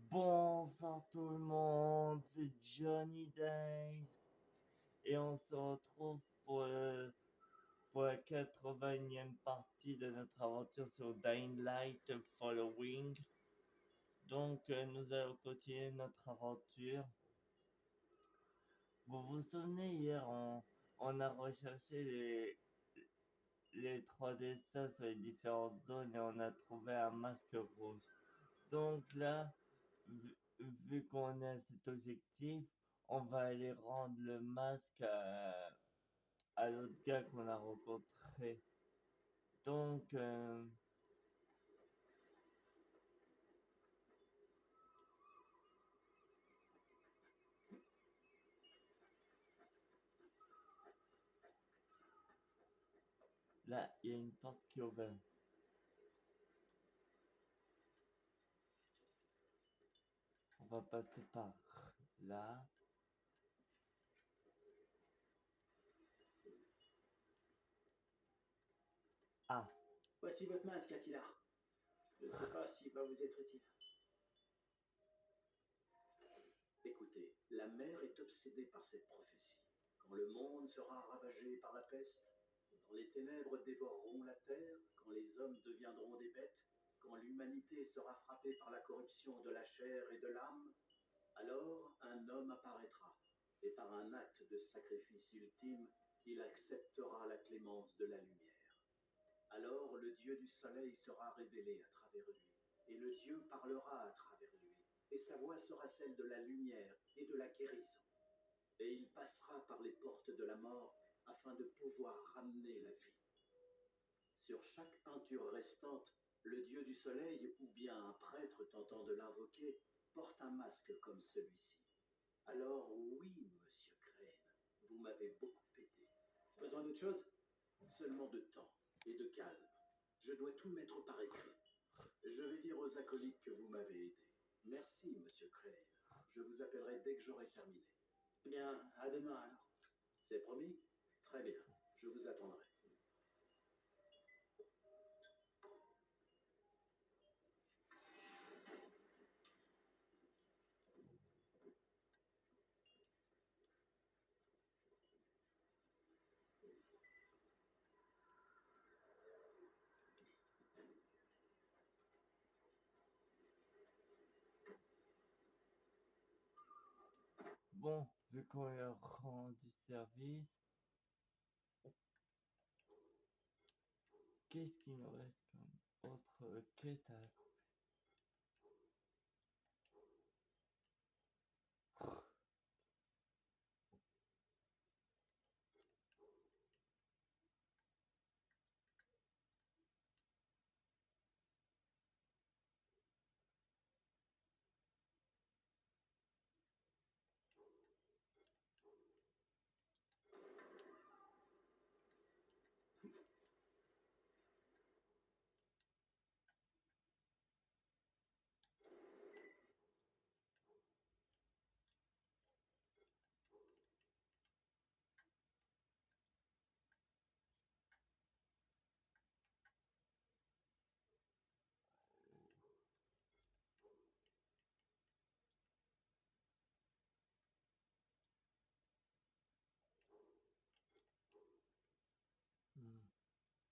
Bonsoir tout le monde, c'est Johnny Days et on se retrouve pour la 80e partie de notre aventure sur Dying Light Following. Donc nous allons continuer notre aventure. Vous vous souvenez, hier on a recherché les 3 dessins sur les différentes zones et on a trouvé un masque rouge. Donc là, vu qu'on a cet objectif, on va aller rendre le masque à l'autre gars qu'on a rencontré. Donc, là, il y a une porte qui est ouverte. On va passer par là. Ah, Voici votre masque, Attila. Je ne sais pas s'il va vous être utile. Écoutez, la mer est obsédée par cette prophétie. Quand le monde sera ravagé par la peste, quand les ténèbres dévoreront la terre, quand les hommes deviendront des bêtes, quand l'humanité sera frappée par la corruption de la chair et de l'âme, alors un homme apparaîtra, et par un acte de sacrifice ultime, il acceptera la clémence de la lumière. Alors le Dieu du soleil sera révélé à travers lui, et le Dieu parlera à travers lui, et sa voix sera celle de la lumière et de la guérison. Et il passera par les portes de la mort afin de pouvoir ramener la vie. Sur chaque peinture restante, le Dieu du soleil ou bien un prêtre tentant de l'invoquer porte un masque comme celui-ci. Alors oui, monsieur Crane, vous m'avez beaucoup aidé. Besoin d'autre chose? Seulement de temps et de calme. Je dois tout mettre par écrit. Je vais dire aux acolytes que vous m'avez aidé. Merci, monsieur Crane. Je vous appellerai dès que j'aurai terminé. Eh bien, à demain alors. C'est promis? Très bien, je vous attendrai. bon, vu qu'on leur rend du service, qu'est-ce qu'il nous reste comme autre quête à...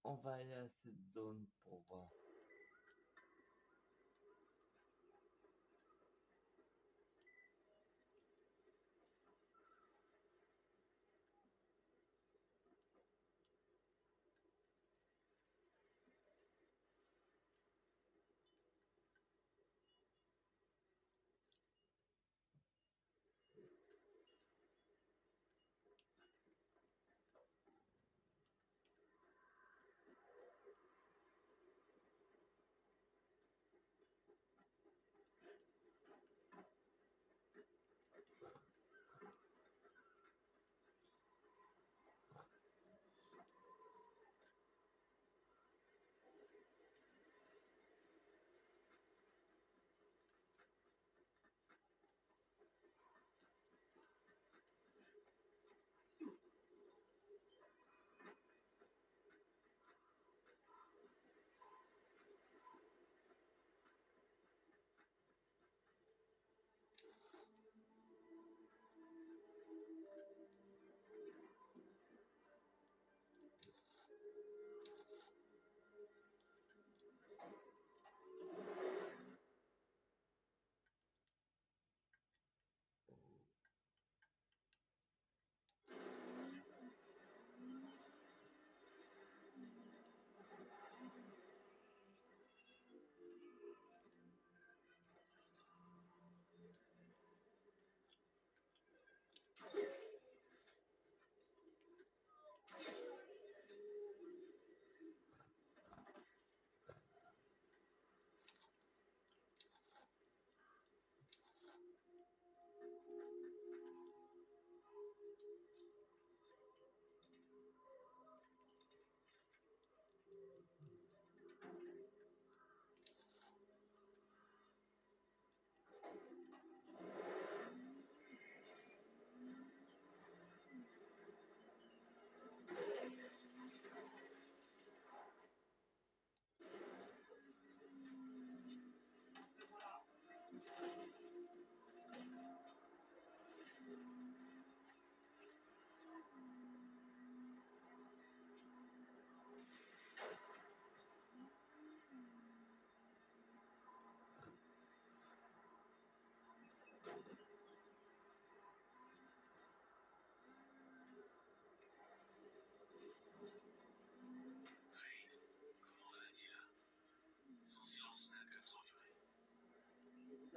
On va aller à cette zone pour voir.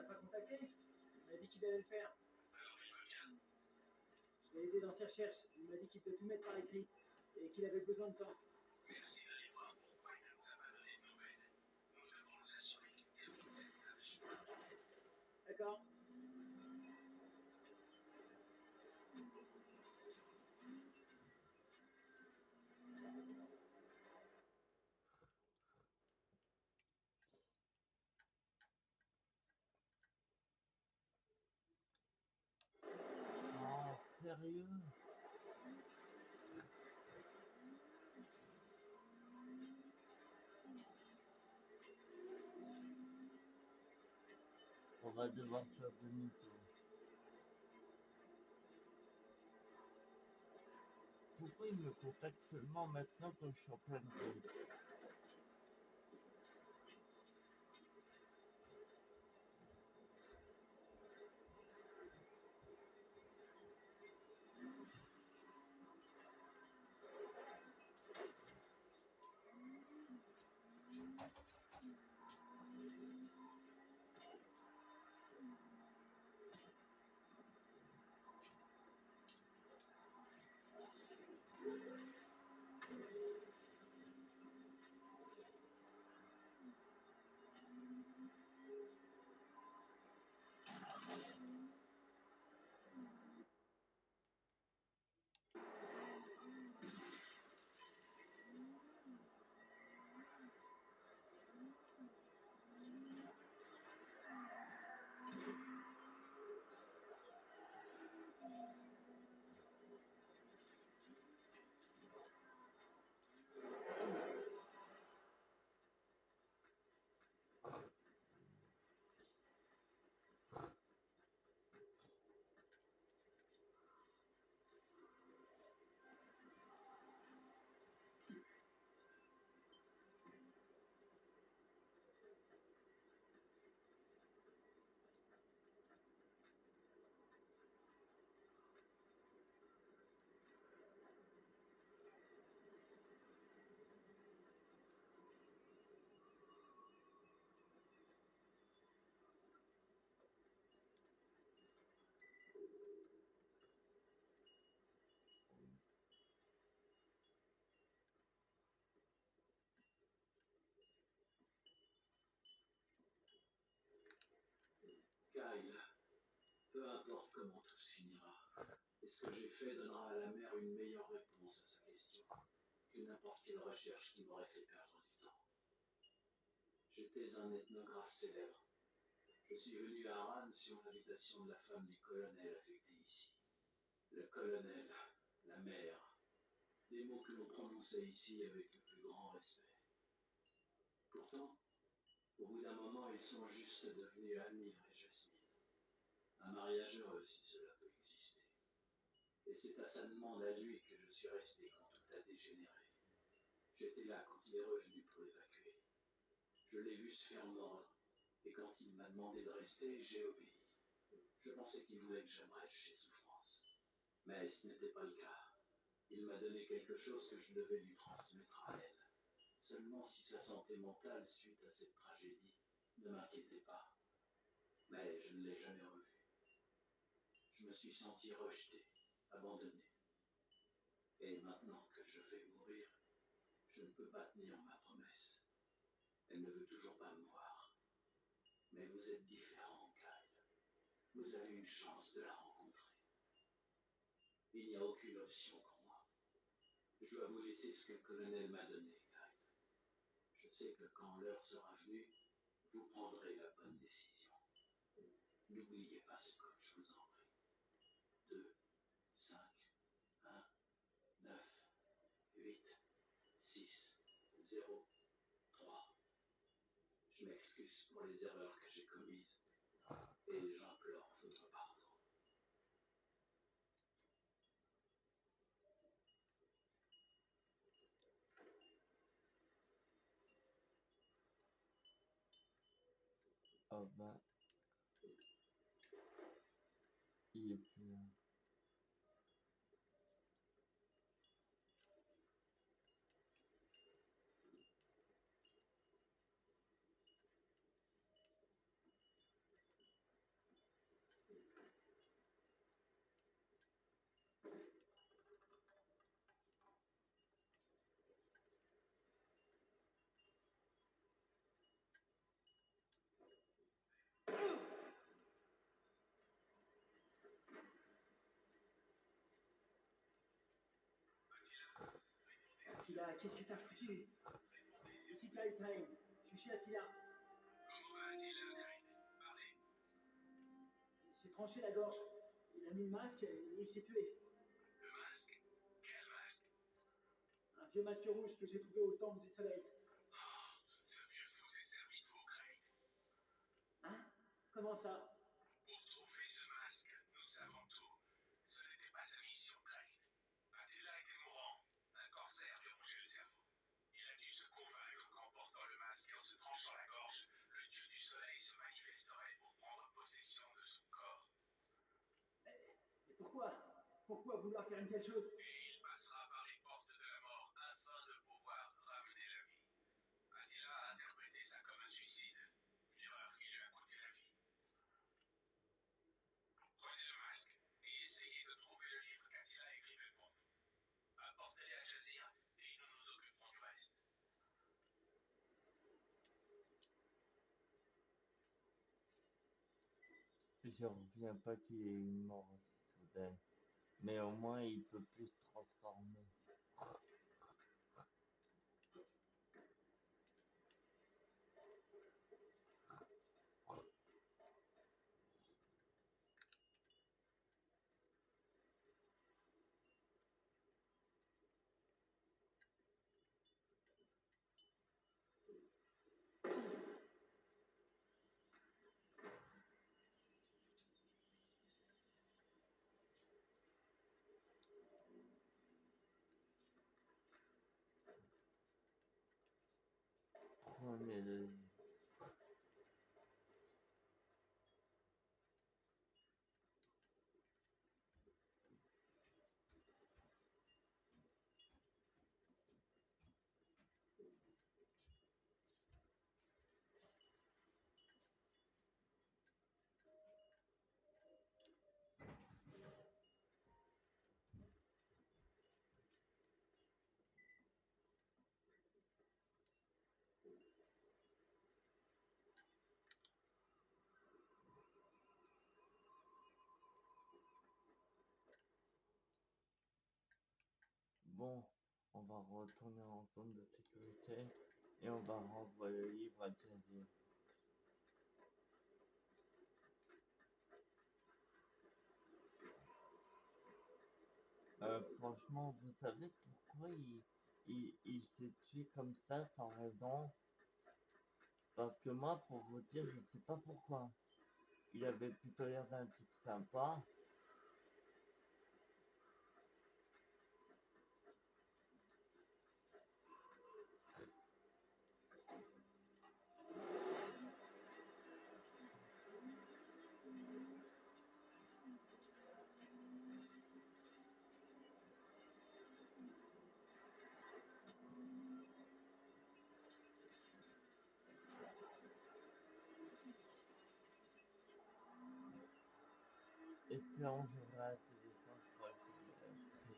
t'a pas contacté? Il m'a dit qu'il allait le faire. Je l'ai aidé dans ses recherches. Il m'a dit qu'il devait tout mettre par écrit et qu'il avait besoin de temps. Merci d'aller voir pourquoi il ne nous a pas donné de nouvelles. Nous devons nous assurer qu'il termine cette tâche. D'accord. Oh, sérieux? On va devoir faire demi-tour. Pourquoi il me contacte seulement maintenant que je suis en pleine route? Kyle, peu importe comment tout se finira, et ce que j'ai fait donnera à la mère une meilleure réponse à sa question que n'importe quelle recherche qui m'aurait fait perdre du temps. J'étais un ethnographe célèbre. Je suis venu à Harran sur l'invitation de la femme du colonel affecté ici. Le colonel, la mère, des mots que l'on prononçait ici avec le plus grand respect. Pourtant, au bout d'un moment, ils sont juste devenus Amir et Jasmine. Un mariage heureux, si cela peut exister. Et c'est à sa demande à lui que je suis resté quand tout a dégénéré. J'étais là quand il est revenu pour l'évacuer. Je l'ai vu se faire mordre, et quand il m'a demandé de rester, j'ai obéi. Je pensais qu'il voulait que j'abrège ses souffrances. Mais ce n'était pas le cas. Il m'a donné quelque chose que je devais lui transmettre à elle. Seulement si sa santé mentale suite à cette tragédie ne m'inquiétait pas. Mais je ne l'ai jamais revu. Je me suis senti rejeté, abandonné. Et maintenant que je vais mourir, je ne peux pas tenir ma promesse. Elle ne veut toujours pas me voir. Mais vous êtes différent, Kyle. Vous avez une chance de la rencontrer. Il n'y a aucune option pour moi. Je dois vous laisser ce que le colonel m'a donné, Kyle. Je sais que quand l'heure sera venue, vous prendrez la bonne décision. N'oubliez pas ce code, je vous en prie. 2, 5, 1, 9, 8, 6, 0, 3. Je m'excuse pour les erreurs que j'ai commises et j'implore votre pardon. Oh bah, il est plus là. Attila, qu'est-ce que t'as foutu? Ici Kyle Crane, je suis chez Attila. Comment va Attila, Crane? Parlez. Il s'est tranché la gorge. Il a mis le masque et il s'est tué. Le masque? Quel masque? Un vieux masque rouge que j'ai trouvé au temple du soleil. Oh, ce vieux fou s'est servi de vous, Crane. Hein? Comment ça? Pour trouver ce masque, nous savons tout. Ce n'était pas sa mission, Crane. Attila était mourant. Un cancer lui rongeait le cerveau. Il a dû se convaincre qu'en portant le masque et en se tranchant la gorge, le dieu du soleil se manifesterait pour prendre possession de son corps. Mais pourquoi? Pourquoi vouloir faire une telle chose? Et il passera par les portes de la mort afin de pouvoir ramener la vie. Attila a interprété ça comme un suicide. Une erreur qui lui a coûté la vie. Prenez le masque et essayez de trouver le livre qu'Attila écrivait pour nous. Apportez-les à Jazir et nous nous occuperons du reste. Je reviens pas qu'il ait une mort aussi soudaine. Mais au moins il peut plus se transformer. Prenez le livre. Bon, on va retourner en zone de sécurité et on va renvoyer le livre à Jazir. Franchement, vous savez pourquoi il s'est tué comme ça sans raison? Parce que moi, pour vous dire, je ne sais pas pourquoi. Il avait plutôt l'air d'un type sympa. Espérons que j'aurai assez d'essence pour accélérer le tri.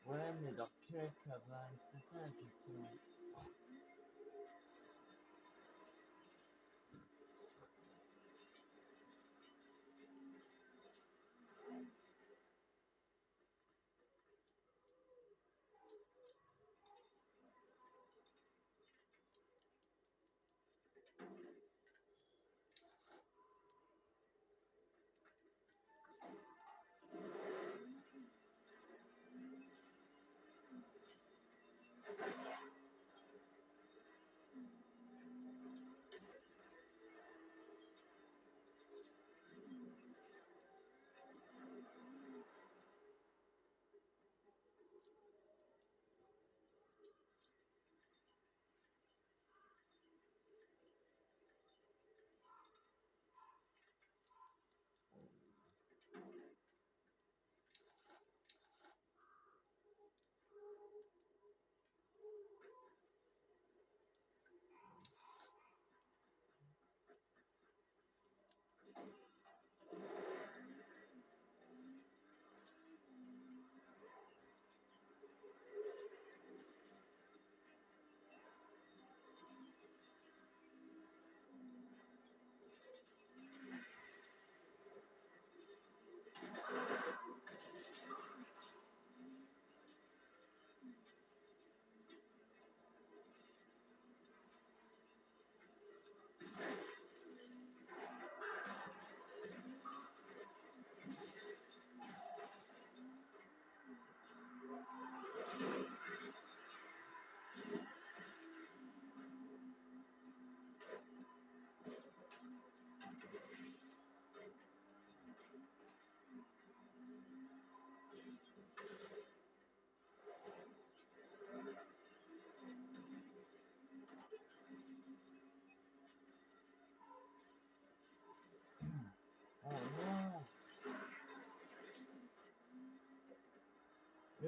Ouais, mais dans quelle cabane? C'est ça la question.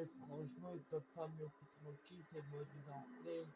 Mais franchement, ils peuvent pas me laisser tranquille, ces maudits enflés.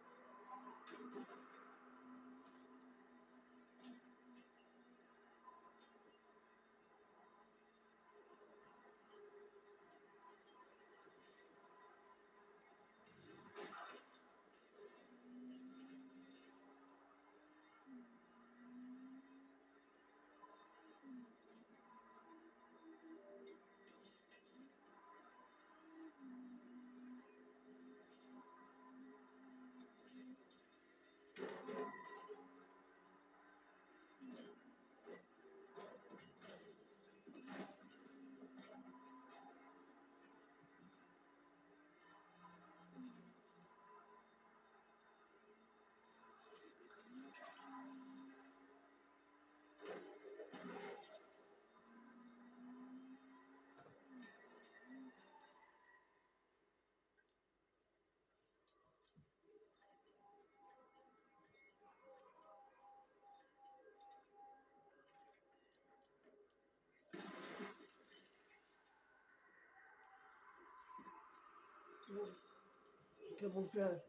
Camouflage.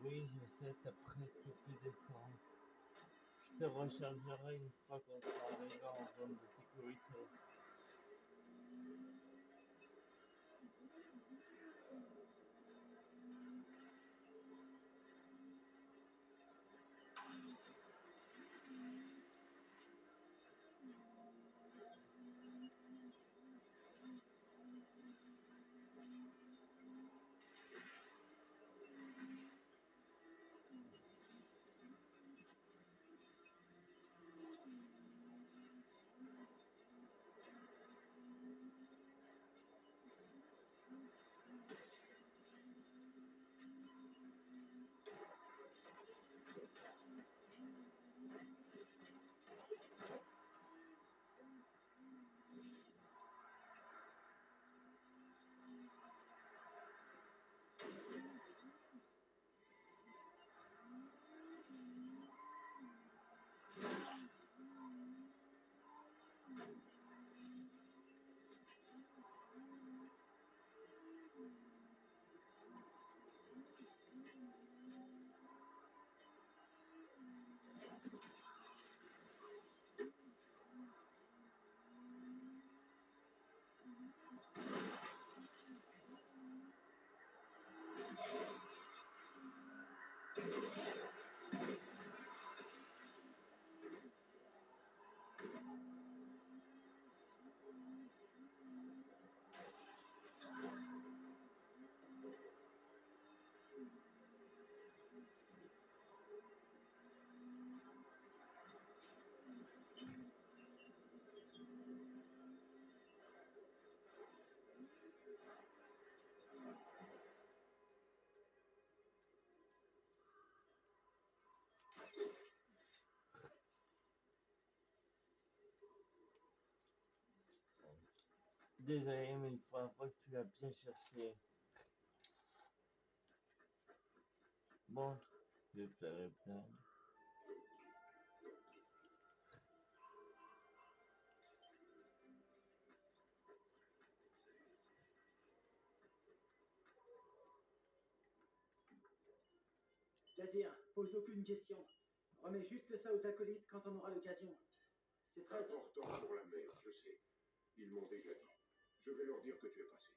Oui, je sais, t'as presque plus d'essence. Je te rechargerai une fois qu'on sera arrivé en zone de sécurité. Désolé, mais il faut avouer que tu l'as bien cherché. Bon, je le ferai plein. Vas-y, hein, pose aucune question. Remets juste ça aux acolytes quand on aura l'occasion. C'est très Important pour la mer, je sais. Ils m'ont déjà dit. Je vais leur dire que tu es passé.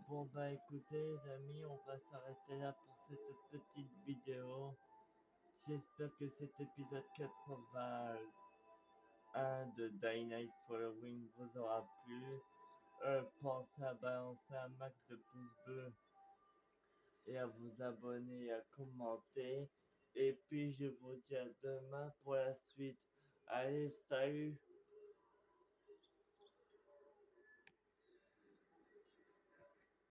Bon bah écoutez les amis, on va s'arrêter là pour cette petite vidéo. J'espère que cet épisode 81 de Dying Night Following vous aura plu. Pensez à balancer un max de pouces bleus et à vous abonner et à commenter. Et puis je vous dis à demain pour la suite. Allez, salut!